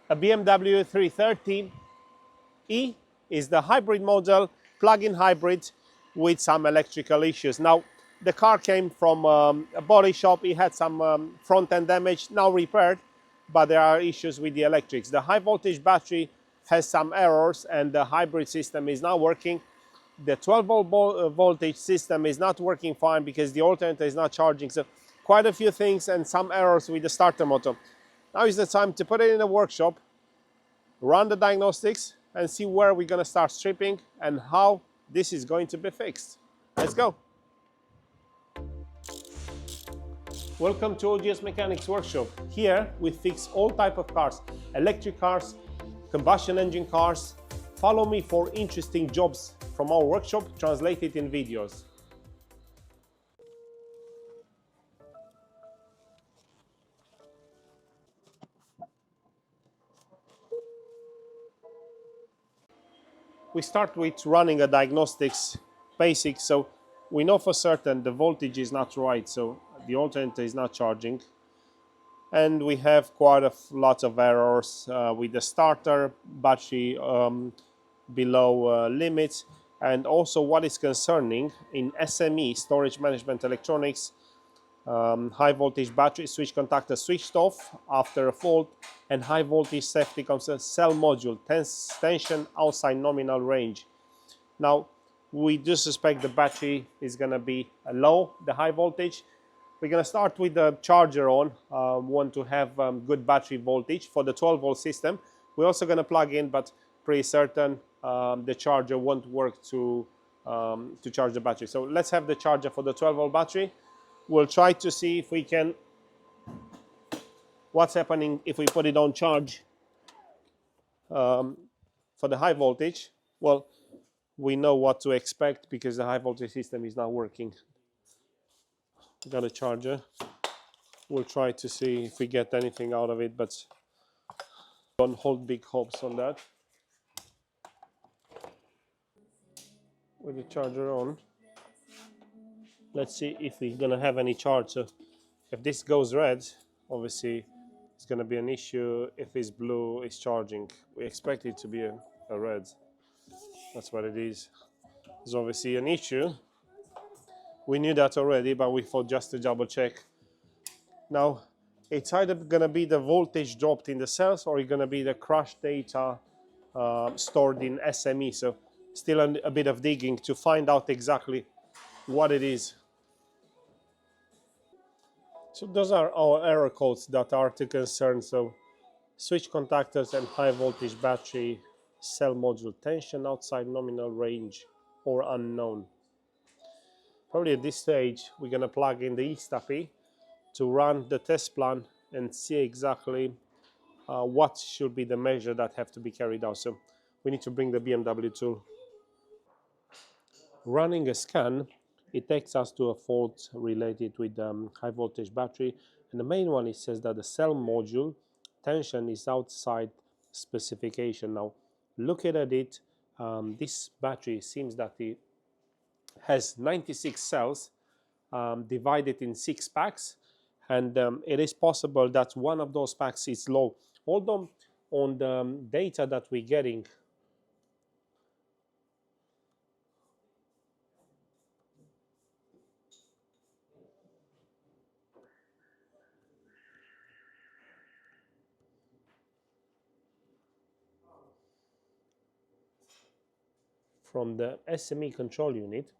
A BMW 330e is the hybrid model, plug-in hybrid with some electrical issues. Now, the car came from a body shop. It had some front-end damage, now repaired, but there are issues with the electrics. The high voltage battery has some errors and the hybrid system is not working. The 12-volt voltage system is not working fine because the alternator is not charging. So quite a few things and some errors with the starter motor. Now is the time to put it in the workshop, run the diagnostics and see where we're going to start stripping and how this is going to be fixed. Let's go. Welcome to OGS Mechanics Workshop. Here we fix all type of cars, electric cars, combustion engine cars. Follow me for interesting jobs from our workshop, translated in videos. We start with running a diagnostics basic, so we know for certain the voltage is not right, so the alternator is not charging. And we have quite a lot of errors with the starter, battery below limits, and also what is concerning in SME, storage management electronics, high voltage battery switch contactor switched off after a fault, and high voltage safety concept cell module tension outside nominal range. Now we do suspect the battery is going to be low, the high voltage. We're going to start with the charger on. Want to have good battery voltage for the 12-volt system. We're also going to plug in, but pretty certain the charger won't work to charge the battery. So let's have the charger for the 12-volt battery. We'll try to see if we can, what's happening if we put it on charge for the high voltage. Well, we know what to expect because the high voltage system is not working. Got a charger. We'll try to see if we get anything out of it, but don't hold big hopes on that. With the charger on, let's see if we're gonna have any charge. So if this goes red, obviously it's gonna be an issue. If it's blue, it's charging. We expect it to be a red. That's what it is. There's obviously an issue. We knew that already, but we thought just to double check. Now, it's either gonna be the voltage dropped in the cells or it's gonna be the crash data stored in SME. So still a bit of digging to find out exactly what it is. So those are our error codes that are to concern. So switch contactors and high voltage battery cell module tension outside nominal range or unknown. Probably at this stage we're going to plug in the e-staffy to run the test plan and see exactly what should be the measure that have to be carried out. So we need to bring the BMW tool. Running a scan, it takes us to a fault related with high voltage battery, and the main one, it says that the cell module tension is outside specification. Now looking at it, this battery seems that it has 96 cells divided in 6 packs, and it is possible that one of those packs is low. Although on the data that we're getting, from the SME control unit,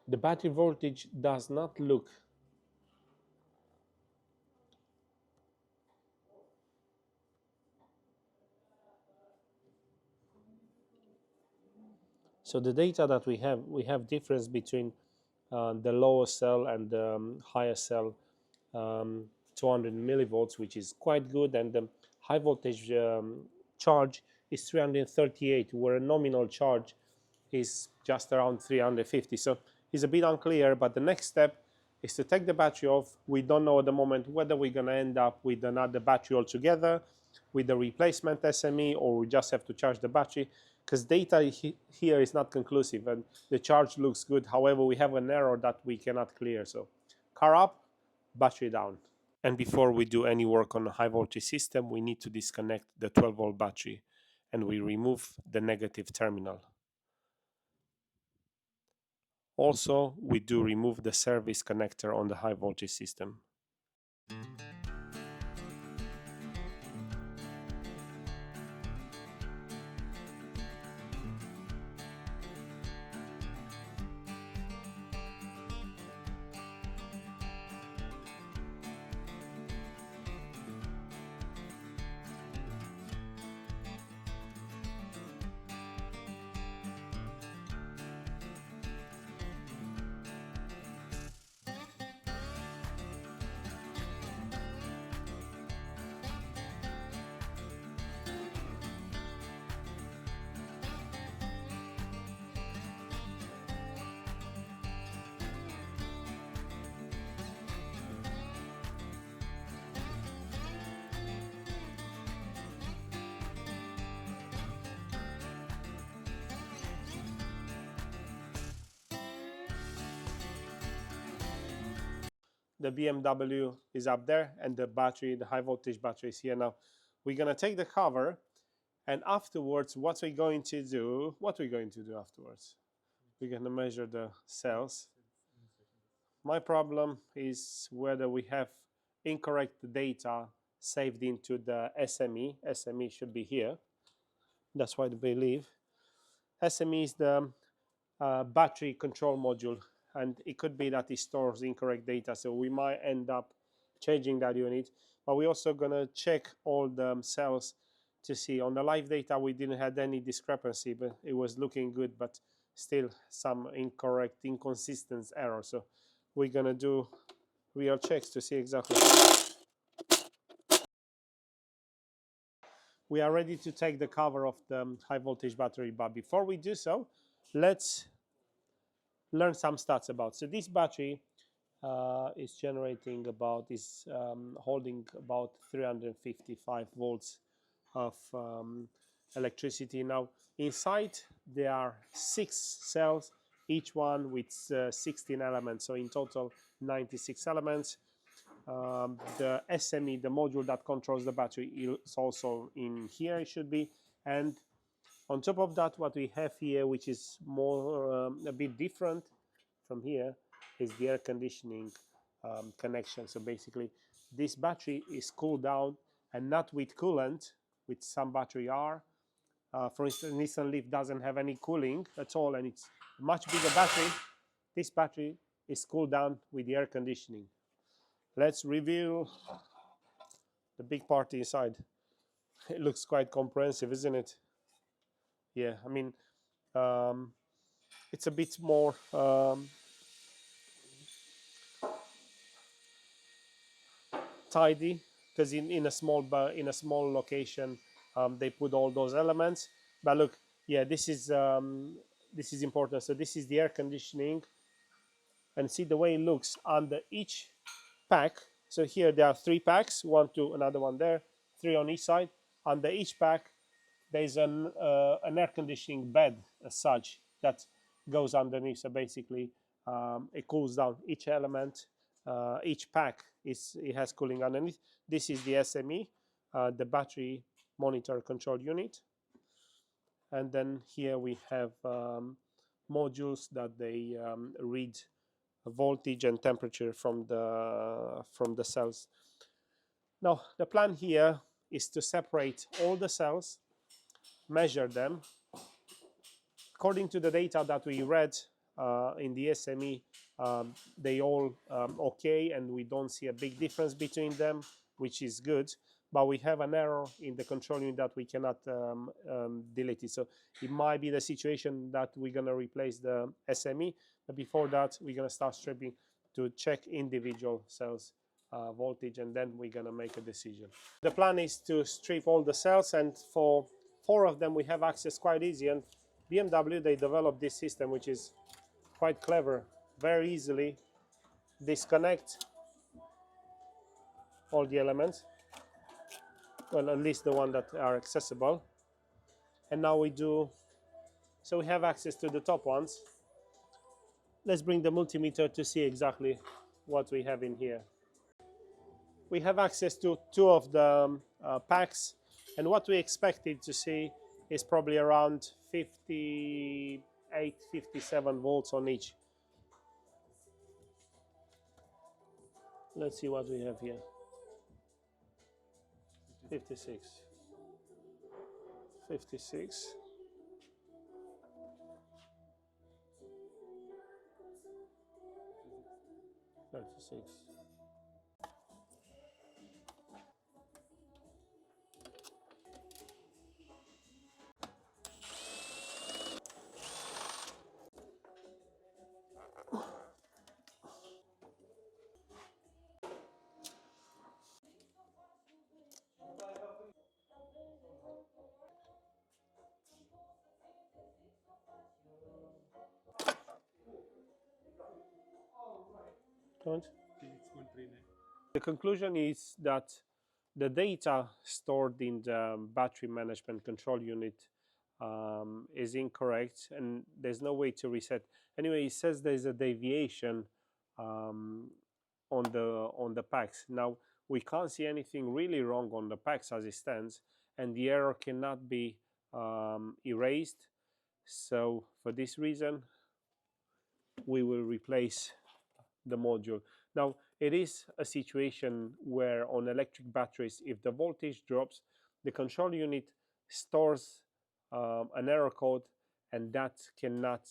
the battery voltage does not look so the data that we have difference between the lower cell and the higher cell, 200 millivolts, which is quite good, and the high voltage charge is 338, where a nominal charge is just around 350. So it's a bit unclear, but the next step is to take the battery off. We don't know at the moment whether we're going to end up with another battery altogether, with the replacement SME, or we just have to charge the battery, because data here is not conclusive and the charge looks good. However, we have an error that we cannot clear. So car up, battery down. And before we do any work on a high voltage system, we need to disconnect the 12-volt battery, and we remove the negative terminal. Also, we do remove the service connector on the high voltage system. The BMW is up there, and the battery, the high voltage battery, is here now. We're gonna take the cover, and afterwards, what we're going to do afterwards? We're gonna measure the cells. My problem is whether we have incorrect data saved into the SME. SME should be here. That's what I believe. SME is the battery control module, and it could be that it stores incorrect data, so we might end up changing that unit. But we're also gonna check all the cells to see. On the live data we didn't have any discrepancy, but it was looking good, but still some incorrect, inconsistent error. So we're gonna do real checks to see exactly. We are ready to take the cover of the high voltage battery, but before we do so, let's learn some stats about. So this battery is generating about, holding about 355 volts of electricity. Now inside there are 6 cells, each one with 16 elements, so in total 96 elements. The SME, the module that controls the battery, is also in here, it should be. And on top of that, what we have here, which is more a bit different from here, is the air conditioning connection. So basically this battery is cooled down, and not with coolant, which some battery are. For instance, Nissan Leaf doesn't have any cooling at all, and it's a much bigger battery. This battery is cooled down with the air conditioning. Let's reveal the big part inside. It looks quite comprehensive, isn't it? Yeah, I mean, it's a bit more tidy, because in a small location they put all those elements. But look, yeah, this is important. So this is the air conditioning, and see the way it looks under each pack. So here there are 3 packs, 1, 2, another one there, 3 on each side. Under each pack there's an air conditioning bed as such that goes underneath. So basically it cools down each element. Each pack it has cooling underneath. This is the SME, the battery monitor control unit. And then here we have modules that they read voltage and temperature from the cells. Now the plan here is to separate all the cells, measure them. According to the data that we read in the SME, they all okay, and we don't see a big difference between them, which is good. But we have an error in the control unit that we cannot delete it. So it might be the situation that we're going to replace the SME, but before that we're going to start stripping to check individual cells voltage, and then we're going to make a decision. The plan is to strip all the cells, and for 4 of them we have access quite easy, and BMW, they developed this system which is quite clever. Very easily disconnect all the elements, well, at least the ones that are accessible. And now we have access to the top ones. Let's bring the multimeter to see exactly what we have in here. we have access to two of the packs, and what we expected to see is probably around 58, 57 volts on each. Let's see what we have here. 56. 56. 36. Don't. The conclusion is that the data stored in the battery management control unit is incorrect, and there's no way to reset. Anyway, it says there's a deviation on the packs. Now we can't see anything really wrong on the packs as it stands, and the error cannot be erased. So for this reason, we will replace the module. Now it is a situation where on electric batteries, if the voltage drops, the control unit stores an error code, and that cannot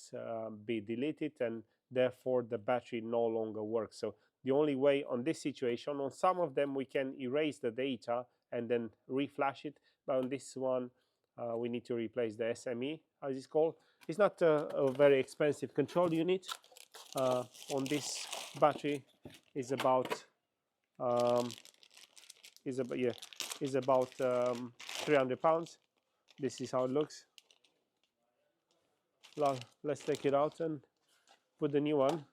be deleted, and therefore the battery no longer works. So the only way on this situation, on some of them we can erase the data and then reflash it, but on this one we need to replace the SME, as it's called. It's not a very expensive control unit. On this battery is about £300. This is how it looks. Well, let's take it out and put the new one.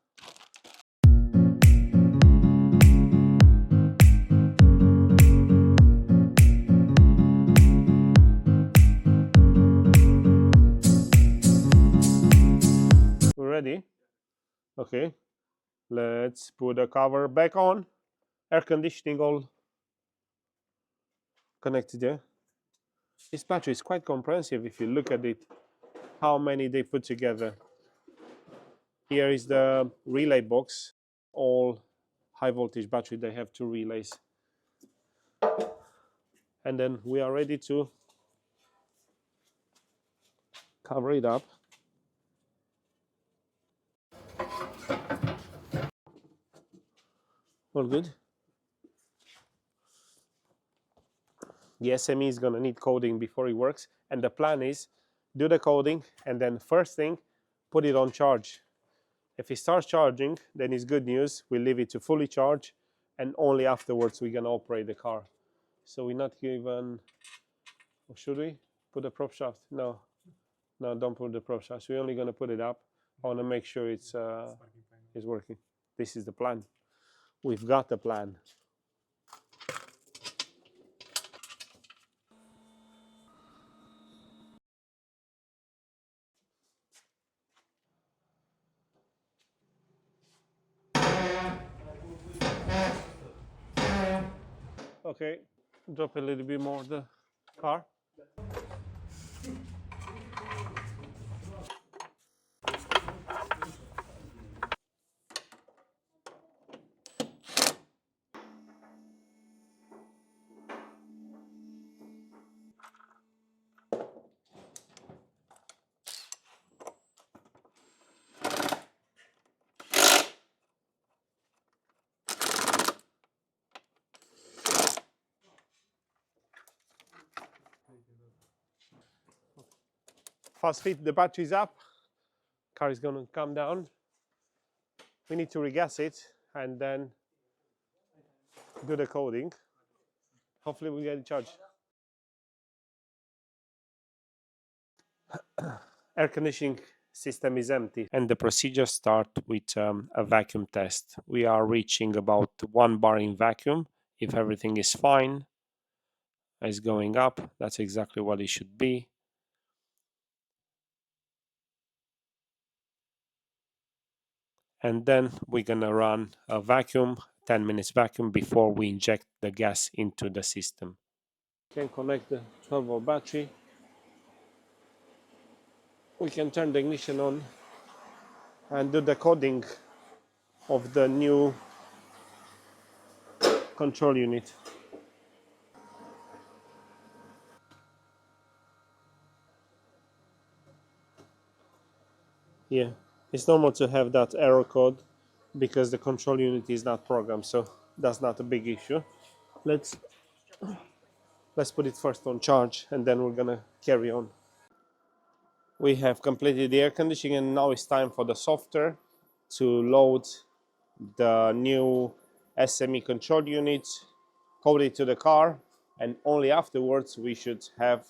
We're ready. Okay, let's put the cover back on. Air conditioning all connected there. This battery is quite comprehensive if you look at it, how many they put together. Here is the relay box. All high voltage battery, they have two relays. And then we are ready to cover it up. All good. The SME is going to need coding before it works, and the plan is do the coding and then first thing put it on charge. If it starts charging, then it's good news. We leave it to fully charge, and only afterwards we're going to operate the car. So we're not given, or should we put the prop shaft? No, don't put the prop shaft. We're only going to put it up. I want to make sure it's working. This is the plan. We've got the plan. Okay, drop a little bit more the car. Fast fit, the battery's up. Car is going to come down. We need to regas it and then do the coding. Hopefully we'll get it charged. Air conditioning system is empty, and the procedure starts with a vacuum test. We are reaching about 1 bar in vacuum. If everything is fine, it's going up. That's exactly what it should be. And then we're gonna run a vacuum 10 minutes vacuum before we inject the gas into the system. We can connect the 12-volt battery. We can turn the ignition on and do the coding of the new control unit. Yeah, it's normal to have that error code because the control unit is not programmed, so that's not a big issue. Let's put it first on charge and then we're gonna carry on. We have completed the air conditioning and now it's time for the software to load the new SME control unit, code it to the car, and only afterwards we should have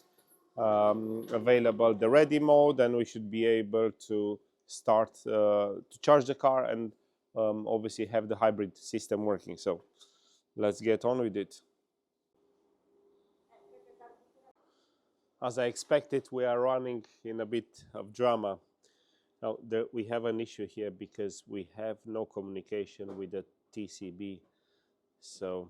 available the ready mode, and we should be able to start to charge the car and obviously have the hybrid system working. So let's get on with it. As I expected, we are running in a bit of drama. Now, we have an issue here because we have no communication with the TCB. So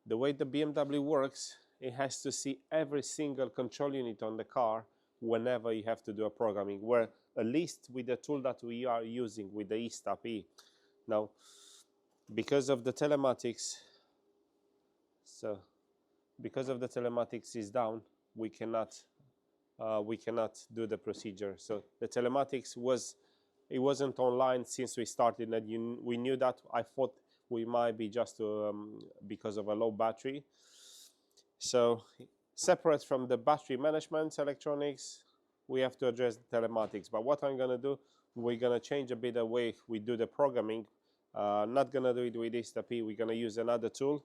the way the BMW works, it has to see every single control unit on the car whenever you have to do a programming, where at least with the tool that we are using with the eStop-E. Now, because of the telematics, is down, we cannot do the procedure. So the telematics wasn't online since we started, and we knew that. I thought we might be just because of a low battery. So separate from the battery management electronics, we have to address the telematics. But what I'm gonna do, we're gonna change a bit the way we do the programming. Not gonna do it with eStop-E. We're gonna use another tool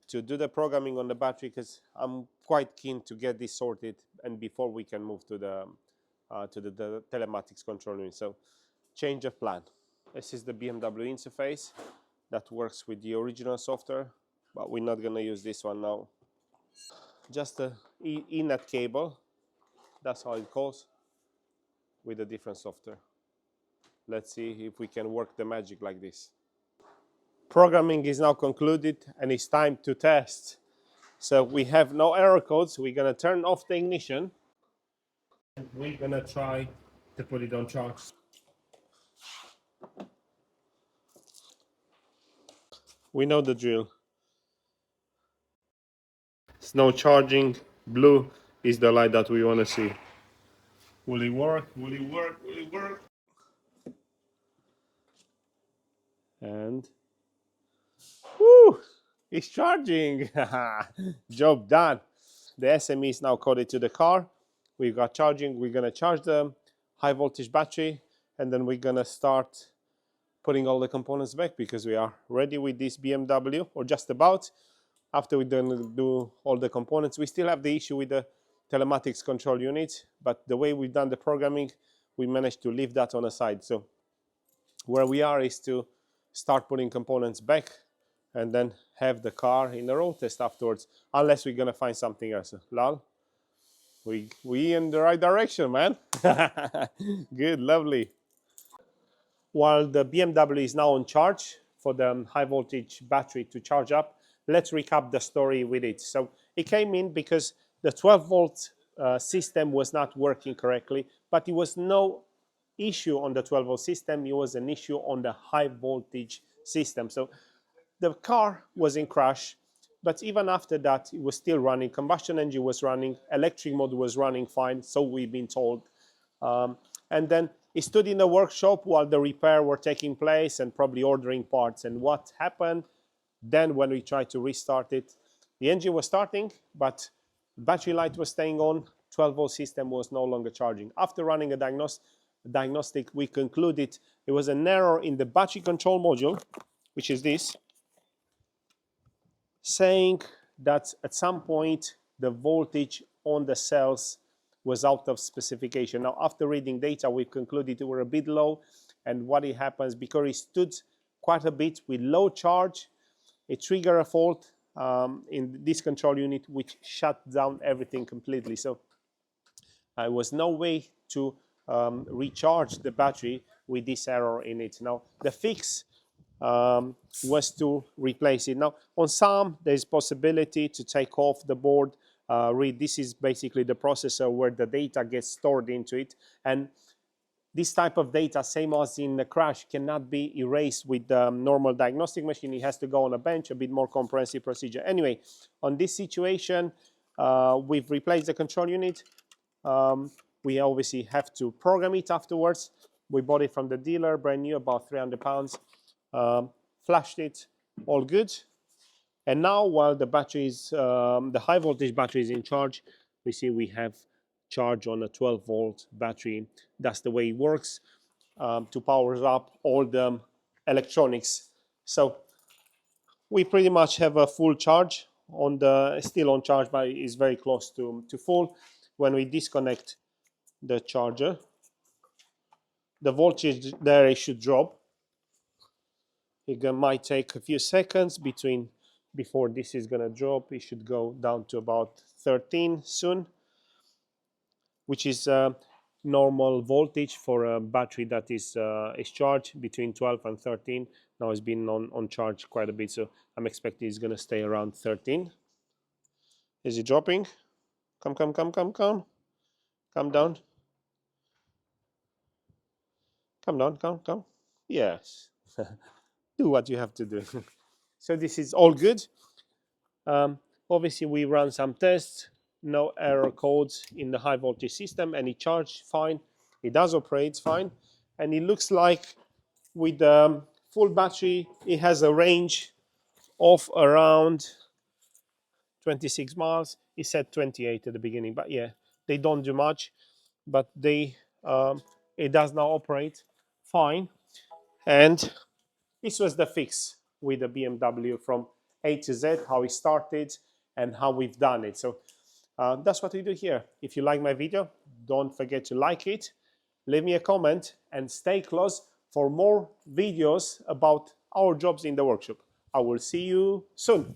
to do the programming on the battery, because I'm quite keen to get this sorted and before we can move to the telematics control unit. So change of plan. This is the BMW interface that works with the original software, but we're not going to use this one now. Just a Ethernet cable, that's how it goes, with a different software. Let's see if we can work the magic like this. Programming is now concluded and it's time to test. So we have no error codes. We're going to turn off the ignition and we're going to try to put it on charge. We know the drill. It's no charging. Blue is the light that we want to see. Will it work? Will it work? Will it work? And woo! It's charging. Job done. The SME is now coded to the car. We've got charging. We're going to charge the high voltage battery and then we're going to start putting all the components back because we are ready with this BMW, or just about. After we do all the components, we still have the issue with the telematics control unit, but the way we've done the programming, we managed to leave that on the side. So where we are is to start putting components back and then have the car in the road test afterwards, unless we're going to find something else. Lal, we in the right direction, man. Good, lovely. While the BMW is now on charge for the high voltage battery to charge up, let's recap the story with it. So it came in because the 12-volt system was not working correctly, but it was no issue on the 12-volt system. It was an issue on the high voltage system. So the car was in crash, but even after that, it was still running. Combustion engine was running. Electric mode was running fine, so we've been told. And then it stood in the workshop while the repair were taking place and probably ordering parts. And what happened then when we tried to restart it, the engine was starting, but battery light was staying on, 12-volt system was no longer charging. After running a diagnostic, we concluded it was an error in the battery control module, which is this, saying that at some point the voltage on the cells was out of specification. Now, after reading data, we concluded they were a bit low, and what it happens, because it stood quite a bit with low charge, it triggered a fault in this control unit, which shut down everything completely. So there was no way to recharge the battery with this error in it. Now, the fix was to replace it. Now, on some, there's possibility to take off the board. Read, this is basically the processor where the data gets stored into it. And this type of data, same as in the crash, cannot be erased with the normal diagnostic machine. It has to go on a bench, a bit more comprehensive procedure. Anyway, on this situation, we've replaced the control unit. We obviously have to program it afterwards. We bought it from the dealer, brand new, about 300 pounds. Flashed it, all good. And now, while the battery is, the high voltage battery is in charge, we see we have charge on a 12-volt battery. That's the way it works to power up all the electronics. So we pretty much have a full charge on the, still on charge, but is very close to full. When we disconnect the charger, the voltage there, it should drop. It might take a few seconds before this is going to drop. It should go down to about 13 soon, which is normal voltage for a battery that is charged between 12 and 13. Now it's been on charge quite a bit, so I'm expecting it's going to stay around 13. Is it dropping? Come down. Come down, come. Yes. Do what you have to do. So this is all good. Obviously, we run some tests, no error codes in the high voltage system, and it charged fine. It does operate fine, and it looks like with the full battery, it has a range of around 26 miles. It said 28 at the beginning, but yeah, they don't do much, but it does now operate fine. And this was the fix with the BMW from A to Z, how it started and how we've done it. So that's what we do here. If you like my video, don't forget to like it, leave me a comment, and stay close for more videos about our jobs in the workshop. I will see you soon.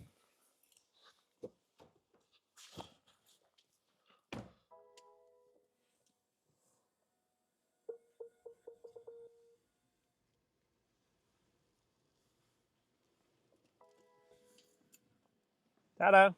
Ta-da!